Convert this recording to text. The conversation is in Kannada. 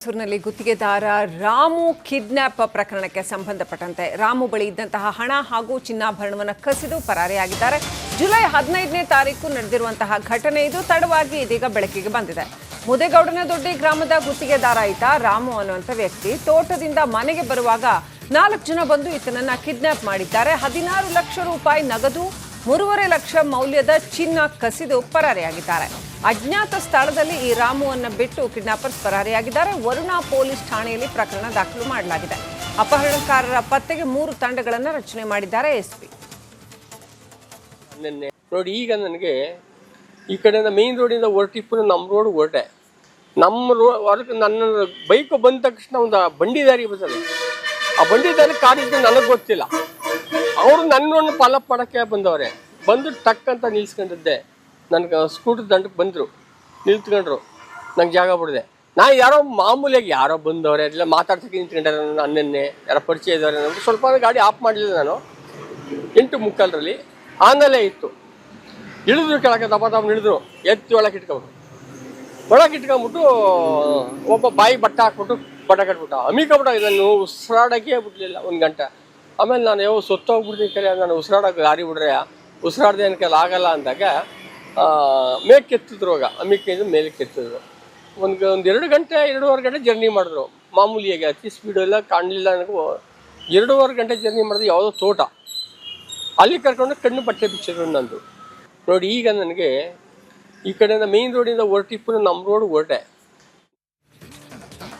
ಮೈಸೂರಿನಲ್ಲಿ ಗುತ್ತಿಗೆದಾರ ರಾಮು ಕಿಡ್ನಾಪ್ ಪ್ರಕರಣಕ್ಕೆ ಸಂಬಂಧಪಟ್ಟಂತೆ ರಾಮು ಬಳಿ ಇದ್ದಂತಹ ಹಣ ಹಾಗೂ ಚಿನ್ನಾಭರಣವನ್ನು ಕಸಿದು ಪರಾರಿಯಾಗಿದ್ದಾರೆ. ಜುಲೈ 15ನೇ ತಾರೀಕು ನಡೆದಿರುವಂತಹ ಘಟನೆ ಇದು. ತಡವಾಗಿ ಇದೀಗ ಬೆಳಕಿಗೆ ಬಂದಿದೆ. ಮುದೇಗೌಡನದೊಡ್ಡಿ ಗ್ರಾಮದ ಗುತ್ತಿಗೆದಾರ ಈತ ರಾಮು ಅನ್ನುವಂಥ ವ್ಯಕ್ತಿ ತೋಟದಿಂದ ಮನೆಗೆ ಬರುವಾಗ 4 ಜನ ಬಂದು ಈತನನ್ನ ಕಿಡ್ನಾಪ್ ಮಾಡಿದ್ದಾರೆ. 16 ಲಕ್ಷ ರೂಪಾಯಿ ನಗದು, 3.5 ಲಕ್ಷ ಮೌಲ್ಯದ ಚಿನ್ನ ಕಸಿದು ಪರಾರಿಯಾಗಿದ್ದಾರೆ. ಅಜ್ಞಾತ ಸ್ಥಳದಲ್ಲಿ ಈ ರಾಮುವನ್ನು ಬಿಟ್ಟು ಕಿಡ್ನಾಪರ್ಸ್ ಪರಾರಿಯಾಗಿದ್ದಾರೆ. ವರುಣಾ ಪೊಲೀಸ್ ಠಾಣೆಯಲ್ಲಿ ಪ್ರಕರಣ ದಾಖಲು ಮಾಡಲಾಗಿದೆ. ಅಪಹರಣಕಾರರ ಪತ್ತೆಗೆ 3 ತಂಡಗಳನ್ನು ರಚನೆ ಮಾಡಿದ್ದಾರೆ ಎಸ್ಪಿ. ನೋಡಿ, ಈಗ ನನಗೆ ಈ ಕಡೆಯಿಂದ ಮೇನ್ ರೋಡಿಂದ ಹೊರಟಿಪ್ಪು ನಮ್ಮ ರೋಡ್ ಹೊರಟೆ. ನಮ್ಮ ರೋಡ್ ನನ್ನ ಬೈಕ್ ಬಂದ ತಕ್ಷಣ ಒಂದು ಬಂಡಿ ದಾರಿ ಬರ್ತದೆ. ಆ ಬಂಡಿ ದಾರಿ ಕಾಡಿದ್ದು ನನಗೆ ಗೊತ್ತಿಲ್ಲ. ಅವರು ನನ್ನನ್ನು ಫಾಲೋಅಪ್ ಮಾಡೋಕ್ಕೆ ಬಂದವ್ರೆ. ಬಂದು ಟಕ್ ಅಂತ ನಿಲ್ಸ್ಕೊಂಡಿದ್ದೆ. ನನಗೆ ಸ್ಕೂಟರ್ ದಂಡಕ್ಕೆ ಬಂದರು, ನಿಲ್ತ್ಕೊಂಡ್ರು. ನಂಗೆ ಜಾಗ ಬಿಡಿದೆ. ನಾನು ಯಾರೋ ಮಾಮೂಲಿಯಾಗಿ ಯಾರೋ ಬಂದವ್ರೆ ಅದೆಲ್ಲ ಮಾತಾಡ್ಸೋಕೆ ನಿಂತ್ಕೊಂಡ್ರೆ ನನ್ನೇ ಯಾರೋ ಪರಿಚಯ ಇದ್ದವ್ರೆ. ನನಗೆ ಸ್ವಲ್ಪ ಗಾಡಿ ಆಫ್ ಮಾಡಲಿಲ್ಲ. ನಾನು 8:45 ಆಮೇಲೆ ಇತ್ತು. ಇಳಿದ್ರು ಕೆಳಗೆ ದಪ್ಪ ಇಳಿದ್ರು. ಎತ್ತಿ ಒಳಗೆ ಇಟ್ಕೊಂಬಿಟ್ಟು ಒಬ್ಬ ಬಾಯಿ ಬಟ್ಟೆ ಹಾಕ್ಬಿಟ್ಟು ಬಟ್ಟೆ ಕಟ್ಬಿಟ್ಟ. ಅಮಿಕಬಿಟ್ಟ. ಇದನ್ನು ಉಸಿರಾಡೋಕ್ಕೆ ಬಿಡಲಿಲ್ಲ 1 ಗಂಟೆ. ಆಮೇಲೆ ನಾನು ಯಾವ ಸೊತ್ತೋಗ್ಬಿಡ್ತೀನಿ ಕರೆ, ನಾನು ಉಸಿರಾಡೋಕೆ ಗಾಡಿ ಬಿಡ್ರೆ ಉಸಿರಾಡ್ದೆ ಏನಕ್ಕೆಲ್ಲ ಆಗಲ್ಲ ಅಂದಾಗ ಮೇಲ್ ಕೆತ್ತಿದ್ರು. ಆಗ ಅಮಿಕೆಯಿಂದ ಮೇಲೆ ಕೆತ್ತಿದ್ರು. ಒಂದು 2 ಗಂಟೆ 2.5 ಗಂಟೆ ಜರ್ನಿ ಮಾಡಿದ್ರು. ಮಾಮೂಲಿಯಾಗಿ ಅತಿ ಸ್ಪೀಡು ಎಲ್ಲ ಕಾಣಲಿಲ್ಲ. ನನಗೂ 2.5 ಗಂಟೆ ಜರ್ನಿ ಮಾಡಿದ್ರು. ಯಾವುದೋ ತೋಟ ಅಲ್ಲಿ ಕರ್ಕೊಂಡು ಕಣ್ಣು ಬಟ್ಟೆ ಬಿಚ್ಚಿದ್ರು ನಂದು. ನೋಡಿ, ಈಗ ನನಗೆ ಈ ಕಡೆಯಿಂದ ಮೇನ್ ರೋಡಿಂದ ಹೊರಟಿಪ್ಪು ನಮ್ಮ ರೋಡ್ ಹೊರಟೆ.